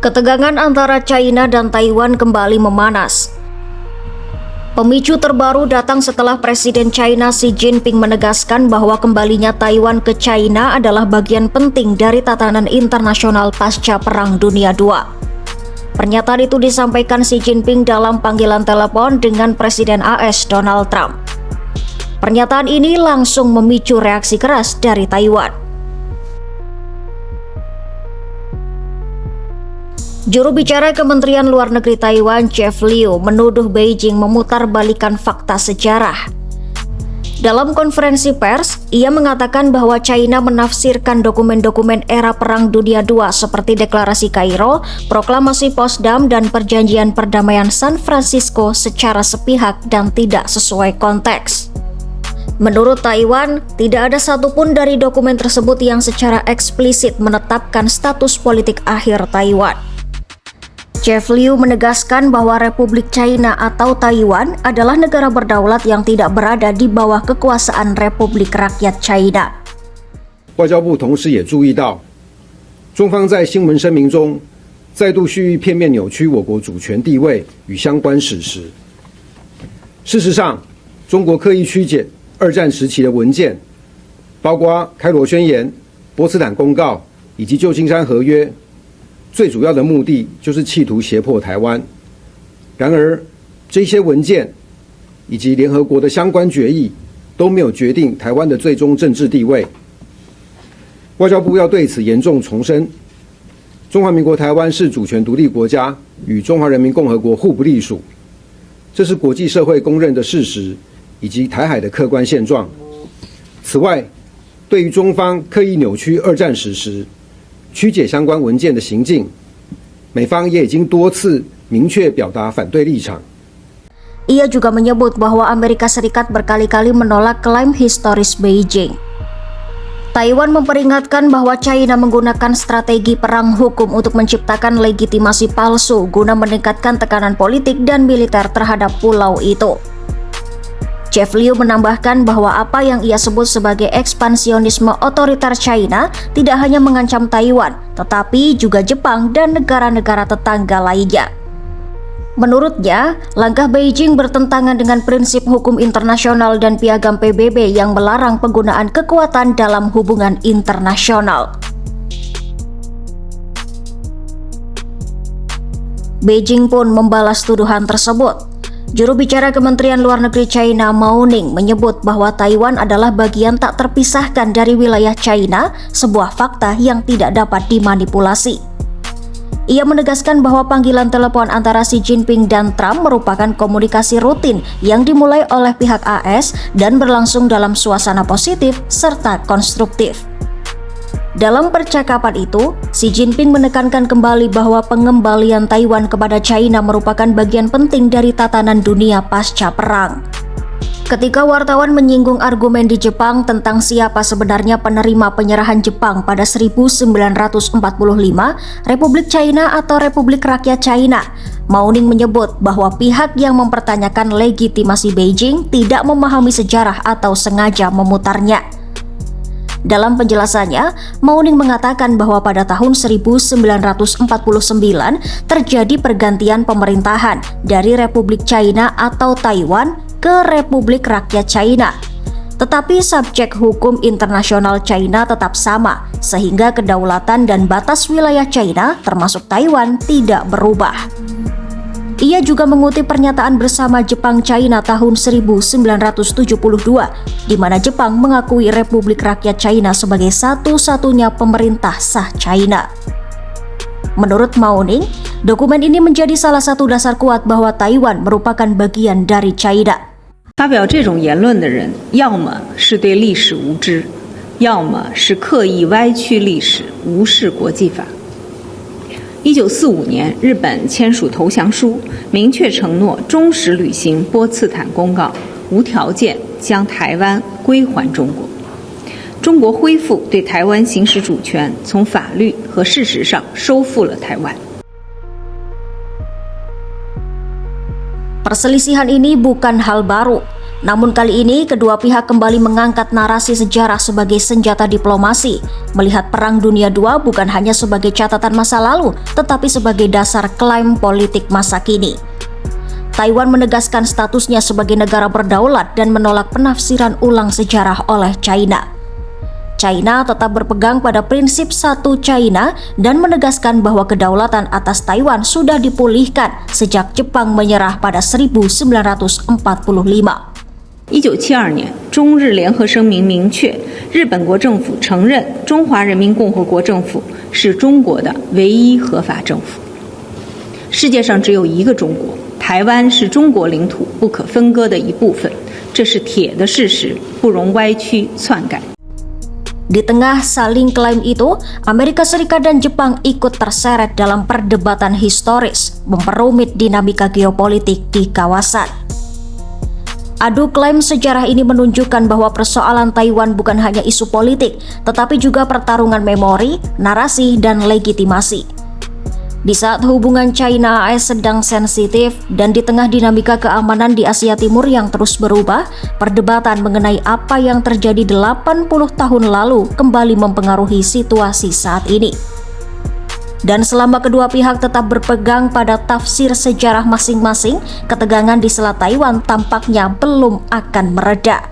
Ketegangan antara China dan Taiwan kembali memanas. Pemicu terbaru datang setelah Presiden China Xi Jinping menegaskan bahwa kembalinya Taiwan ke China adalah bagian penting dari tatanan internasional pasca Perang Dunia II. Pernyataan itu disampaikan Xi Jinping dalam panggilan telepon dengan Presiden AS Donald Trump. Pernyataan ini langsung memicu reaksi keras dari Taiwan. Juru bicara Kementerian Luar Negeri Taiwan, Jeff Liu, menuduh Beijing memutarbalikkan fakta sejarah. Dalam konferensi pers, ia mengatakan bahwa China menafsirkan dokumen-dokumen era Perang Dunia II seperti Deklarasi Kairo, Proklamasi Potsdam, dan Perjanjian Perdamaian San Francisco secara sepihak dan tidak sesuai konteks. Menurut Taiwan, tidak ada satupun dari dokumen tersebut yang secara eksplisit menetapkan status politik akhir Taiwan. Jeff Liu menegaskan bahwa Republik China atau Taiwan adalah negara berdaulat yang tidak berada di bawah kekuasaan Republik Rakyat China. 外交部同时也注意到，中方在新闻声明中再度蓄意片面扭曲我国主权地位与相关史实。事实上，中国刻意曲解二战时期的文件，包括开罗宣言、波茨坦公告以及旧金山合约。 最主要的目的就是企图胁迫台湾。然而，这些文件以及联合国的相关决议都没有决定台湾的最终政治地位。外交部要对此严重重申：中华民国台湾是主权独立国家，与中华人民共和国互不隶属，这是国际社会公认的事实，以及台海的客观现状。此外，对于中方刻意扭曲二战史实。 曲解相关文件的行径，美方也已经多次明确表达反对立场。 Ia juga menyebut bahwa Amerika Serikat berkali-kali menolak klaim historis Beijing. Taiwan memperingatkan bahwa China menggunakan strategi perang hukum untuk menciptakan legitimasi palsu guna meningkatkan tekanan politik dan militer terhadap pulau itu. Jeff Liu menambahkan bahwa apa yang ia sebut sebagai ekspansionisme otoriter China tidak hanya mengancam Taiwan, tetapi juga Jepang dan negara-negara tetangga lainnya. Menurutnya, langkah Beijing bertentangan dengan prinsip hukum internasional dan piagam PBB yang melarang penggunaan kekuatan dalam hubungan internasional. Beijing pun membalas tuduhan tersebut. Juru bicara Kementerian Luar Negeri China Mao Ning menyebut bahwa Taiwan adalah bagian tak terpisahkan dari wilayah China, sebuah fakta yang tidak dapat dimanipulasi. Ia menegaskan bahwa panggilan telepon antara Xi Jinping dan Trump merupakan komunikasi rutin yang dimulai oleh pihak AS dan berlangsung dalam suasana positif serta konstruktif. Dalam percakapan itu, Xi Jinping menekankan kembali bahwa pengembalian Taiwan kepada China merupakan bagian penting dari tatanan dunia pasca perang. Ketika wartawan menyinggung argumen di Jepang tentang siapa sebenarnya penerima penyerahan Jepang pada 1945, Republik China atau Republik Rakyat China, Mao Ning menyebut bahwa pihak yang mempertanyakan legitimasi Beijing tidak memahami sejarah atau sengaja memutarnya. Dalam penjelasannya, Mao Ning mengatakan bahwa pada tahun 1949 terjadi pergantian pemerintahan dari Republik China atau Taiwan ke Republik Rakyat China. Tetapi subjek hukum internasional China tetap sama, sehingga kedaulatan dan batas wilayah China termasuk Taiwan tidak berubah. Ia juga mengutip pernyataan bersama Jepang-China tahun 1972, di mana Jepang mengakui Republik Rakyat China sebagai satu-satunya pemerintah sah China. Menurut Mao Ning, dokumen ini menjadi salah satu dasar kuat bahwa Taiwan merupakan bagian dari China. 发表这种言论的人，要么是对历史无知，要么是刻意歪曲历史，无视国际法。 1945年，日本签署投降书，明确承诺忠实履行波茨坦公告，无条件将台湾归还中国。中国恢复对台湾行使主权，从法律和事实上收复了台湾。 Perselisihan ini bukan hal baru. Namun kali ini kedua pihak kembali mengangkat narasi sejarah sebagai senjata diplomasi, melihat Perang Dunia II bukan hanya sebagai catatan masa lalu, tetapi sebagai dasar klaim politik masa kini. Taiwan menegaskan statusnya sebagai negara berdaulat dan menolak penafsiran ulang sejarah oleh China. China tetap berpegang pada prinsip satu China dan menegaskan bahwa kedaulatan atas Taiwan sudah dipulihkan sejak Jepang menyerah pada 1945. 1972年，中日联合声明明确，日本国政府承认中华人民共和国政府是中国的唯一合法政府。世界上只有一个中国，台湾是中国领土不可分割的一部分，这是铁的事实，不容歪曲篡改。 Di tengah saling klaim itu, Amerika Serikat dan Jepang ikut terseret dalam perdebatan historis, memperumit dinamika geopolitik di kawasan. Adu klaim sejarah ini menunjukkan bahwa persoalan Taiwan bukan hanya isu politik, tetapi juga pertarungan memori, narasi, dan legitimasi. Di saat hubungan China-AS sedang sensitif dan di tengah dinamika keamanan di Asia Timur yang terus berubah, perdebatan mengenai apa yang terjadi 80 tahun lalu kembali mempengaruhi situasi saat ini. Dan selama kedua pihak tetap berpegang pada tafsir sejarah masing-masing, ketegangan di Selat Taiwan tampaknya belum akan mereda.